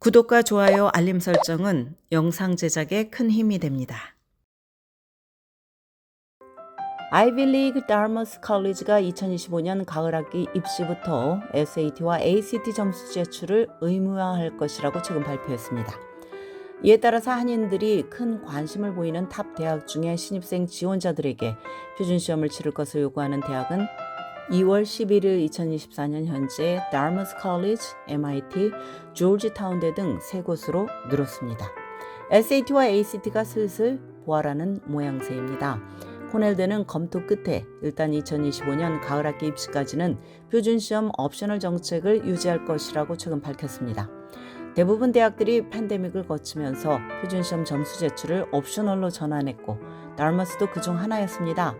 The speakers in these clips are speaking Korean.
구독과 좋아요, 알림 설정은 영상 제작에 큰 힘이 됩니다. 아이비리그 다르머스 컬리지가 2025년 가을 학기 입시부터 SAT와 ACT 점수 제출을 의무화할 것이라고 최근 발표했습니다. 이에 따라서 한인들이 큰 관심을 보이는 탑 대학 중에 신입생 지원자들에게 표준시험을 치를 것을 요구하는 대학은 2월 11일 2024년 현재 다르머스 컬리지, MIT, 조지타운대 등 3곳으로 늘었습니다. SAT와 ACT가 슬슬 부활하는 모양새입니다. 코넬대는 검토 끝에 일단 2025년 가을 학기 입시까지는 표준시험 옵셔널 정책을 유지할 것이라고 최근 밝혔습니다. 대부분 대학들이 팬데믹을 거치면서 표준시험 점수 제출을 옵셔널로 전환했고 다르머스도 그중 하나였습니다.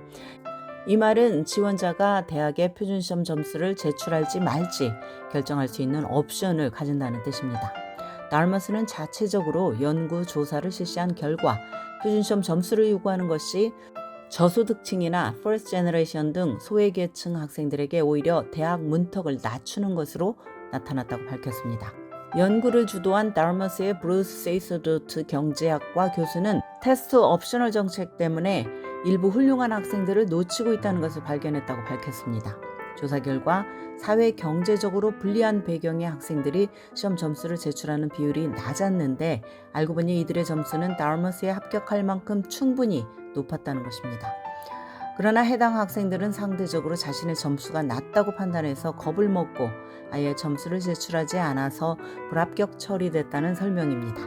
이 말은 지원자가 대학의 표준시험 점수를 제출할지 말지 결정할 수 있는 옵션을 가진다는 뜻입니다. 다르머스는 자체적으로 연구 조사를 실시한 결과 표준시험 점수를 요구하는 것이 저소득층이나 퍼스트 제너레이션 등 소외계층 학생들에게 오히려 대학 문턱을 낮추는 것으로 나타났다고 밝혔습니다. 연구를 주도한 다르머스의 브루스 세이서도트 경제학과 교수는 테스트 옵셔널 정책 때문에 일부 훌륭한 학생들을 놓치고 있다는 것을 발견했다고 밝혔습니다. 조사 결과 사회 경제적으로 불리한 배경의 학생들이 시험 점수를 제출하는 비율이 낮았는데 알고 보니 이들의 점수는 다르머스에 합격할 만큼 충분히 높았다는 것입니다. 그러나 해당 학생들은 상대적으로 자신의 점수가 낮다고 판단해서 겁을 먹고 아예 점수를 제출하지 않아서 불합격 처리됐다는 설명입니다.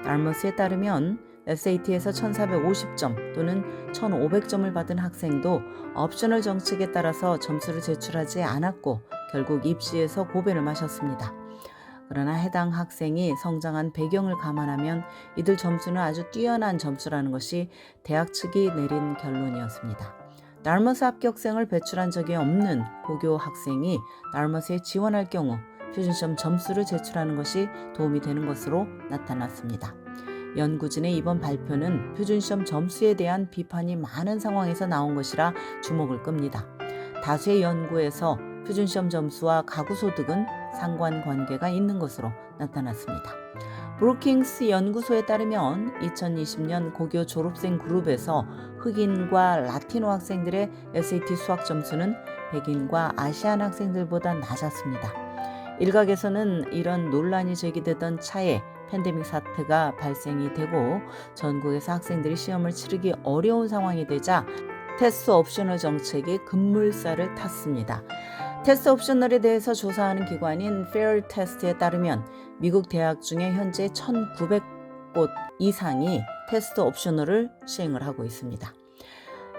다르머스에 따르면 SAT에서 1450점 또는 1500점을 받은 학생도 옵셔널 정책에 따라서 점수를 제출하지 않았고 결국 입시에서 고배를 마셨습니다. 그러나 해당 학생이 성장한 배경을 감안하면 이들 점수는 아주 뛰어난 점수라는 것이 대학 측이 내린 결론이었습니다. 다르머스 합격생을 배출한 적이 없는 고교 학생이 다르머스에 지원할 경우 표준시험 점수를 제출하는 것이 도움이 되는 것으로 나타났습니다. 연구진의 이번 발표는 표준시험 점수에 대한 비판이 많은 상황에서 나온 것이라 주목을 끕니다. 다수의 연구에서 표준시험 점수와 가구소득은 상관관계가 있는 것으로 나타났습니다. 브루킹스 연구소에 따르면 2020년 고교 졸업생 그룹에서 흑인과 라티노 학생들의 SAT 수학 점수는 백인과 아시안 학생들보다 낮았습니다. 일각에서는 이런 논란이 제기되던 차에 팬데믹 사태가 발생이 되고 전국에서 학생들이 시험을 치르기 어려운 상황이 되자 테스트 옵셔널 정책이 급물살을 탔습니다. 테스트 옵셔널에 대해서 조사하는 기관인 페어 테스트에 따르면 미국 대학 중에 현재 1900곳 이상이 테스트 옵셔널을 시행을 하고 있습니다.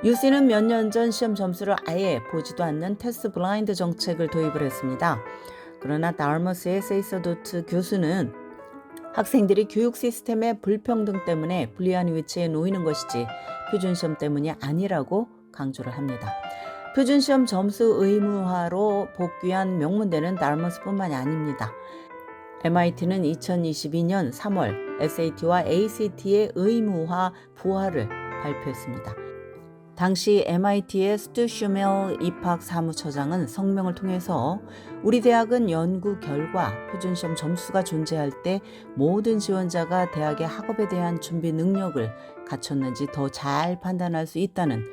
UC는 몇 년 전 시험 점수를 아예 보지도 않는 테스트 블라인드 정책을 도입을 했습니다. 그러나 다르머스의 세이서도트 교수는 학생들이 교육 시스템의 불평등 때문에 불리한 위치에 놓이는 것이지 표준시험 때문이 아니라고 강조를 합니다. 표준시험 점수 의무화로 복귀한 명문대는 다르머스뿐만이 아닙니다. MIT는 2022년 3월 SAT와 ACT의 의무화 부활을 발표했습니다. 당시 MIT의 스튜 슈멜 입학 사무처장은 성명을 통해서 우리 대학은 연구 결과 표준시험 점수가 존재할 때 모든 지원자가 대학의 학업에 대한 준비 능력을 갖췄는지 더 잘 판단할 수 있다는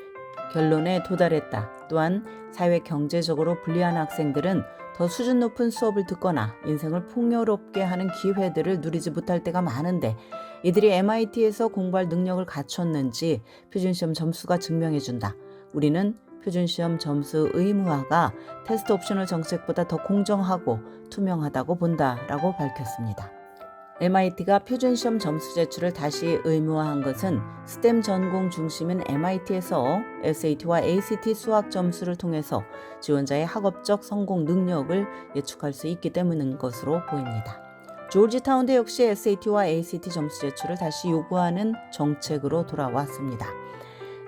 결론에 도달했다. 또한 사회 경제적으로 불리한 학생들은 더 수준 높은 수업을 듣거나 인생을 풍요롭게 하는 기회들을 누리지 못할 때가 많은데 이들이 MIT에서 공부할 능력을 갖췄는지 표준시험 점수가 증명해준다. 우리는 표준시험 점수 의무화가 테스트 옵셔널 정책보다 더 공정하고 투명하다고 본다라고 밝혔습니다. MIT가 표준시험 점수 제출을 다시 의무화한 것은 스템 전공 중심인 MIT에서 SAT와 ACT 수학 점수를 통해서 지원자의 학업적 성공 능력을 예측할 수 있기 때문인 것으로 보입니다. 조지타운대 역시 SAT와 ACT 점수 제출을 다시 요구하는 정책으로 돌아왔습니다.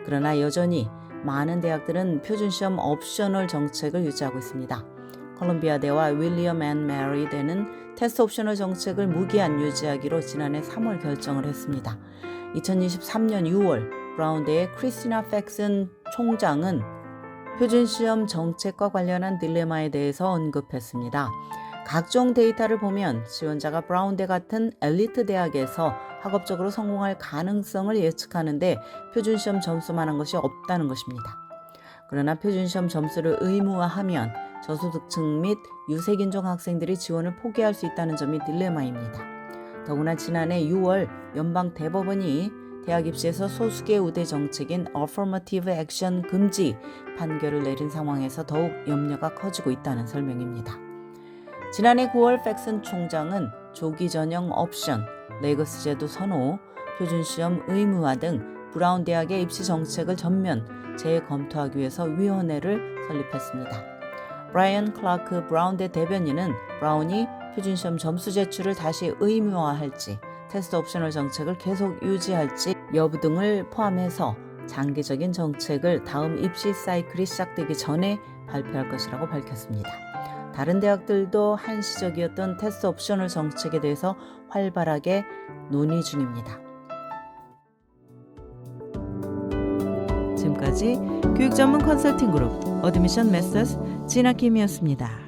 그러나 여전히 많은 대학들은 표준시험 옵셔널 정책을 유지하고 있습니다. 콜ум비아대와 윌리엄 앤 메리 대는 테스트 옵셔널 정책을 무기한 유지하기로 지난해 3월 결정을 했습니다. 2023년 6월 브라운대의 크리스티나 팩슨 총장은 표준시험 정책과 관련한 딜레마에 대해서 언급했습니다. 각종 데이터를 보면 지원자가 브라운대 같은 엘리트 대학에서 학업적으로 성공할 가능성을 예측하는데 표준시험 점수만 한 것이 없다는 것입니다. 그러나 표준시험 점수를 의무화하면 저소득층 및 유색인종 학생들이 지원을 포기할 수 있다는 점이 딜레마입니다. 더구나 지난해 6월 연방대법원이 대학 입시에서 소수계 우대 정책인 Affirmative Action 금지 판결을 내린 상황에서 더욱 염려가 커지고 있다는 설명입니다. 지난해 9월 팩슨 총장은 조기 전형 옵션, 레거스 제도 선호, 표준시험 의무화 등 브라운 대학의 입시 정책을 전면 재검토하기 위해서 위원회를 설립했습니다. 브라이언 클라크 브라운대 대변인은 브라운이 표준시험 점수 제출을 다시 의무화할지, 테스트 옵셔널 정책을 계속 유지할지 여부 등을 포함해서 장기적인 정책을 다음 입시 사이클이 시작되기 전에 발표할 것이라고 밝혔습니다. 다른 대학들도 한시적이었던 테스트 옵셔널 정책에 대해서 활발하게 논의 중입니다. 지금까지 교육 전문 컨설팅 그룹 어드미션 메서스 진아킴이었습니다.